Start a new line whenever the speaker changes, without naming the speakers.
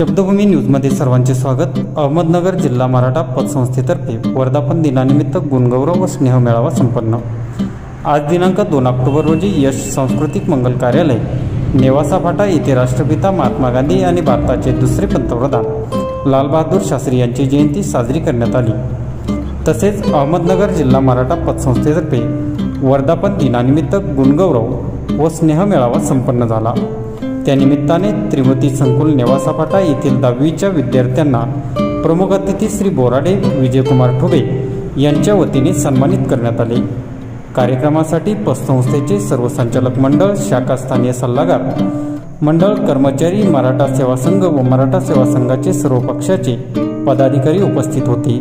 शब्दभूमी न्यूजमध्ये सर्वांचे स्वागत। अहमदनगर जिल्हा मराठा पतसंस्थेतर्फे वर्धापन दिनानिमित्त गुणगौरव व स्नेह मेळावा संपन्न। आज दिनांक 2 ऑक्टोबर रोजी यश सांस्कृतिक मंगल कार्यालय नेवासा फाटा येथे राष्ट्रपिता महात्मा गांधी आणि भारताचे दुसरे पंतप्रधान लाल बहादूर शास्त्री यांची जयंती साजरी करण्यात आली। तसेच अहमदनगर जिल्हा मराठा पतसंस्थेतर्फे वर्धापन दिनानिमित्त गुणगौरव व स्नेह मेळावा संपन्न झाला। त्यानिमित्ताने त्रिमूर्ती संकुल नेवासा फाटा येथील 10वीच्या विद्यार्थ्यांना प्रमुख अतिथी श्री बोराडे विजयकुमार ठुबे यांच्या वतीने सन्मानित करण्यात आले। कार्यक्रमासाठी पतसंस्थेचे सर्व संचालक मंडळ, शाखा स्थानीय सल्लागार मंडळ, कर्मचारी, मराठा सेवा संघ व मराठा सेवा संघाचे सर्व पक्षाचे पदाधिकारी उपस्थित होते।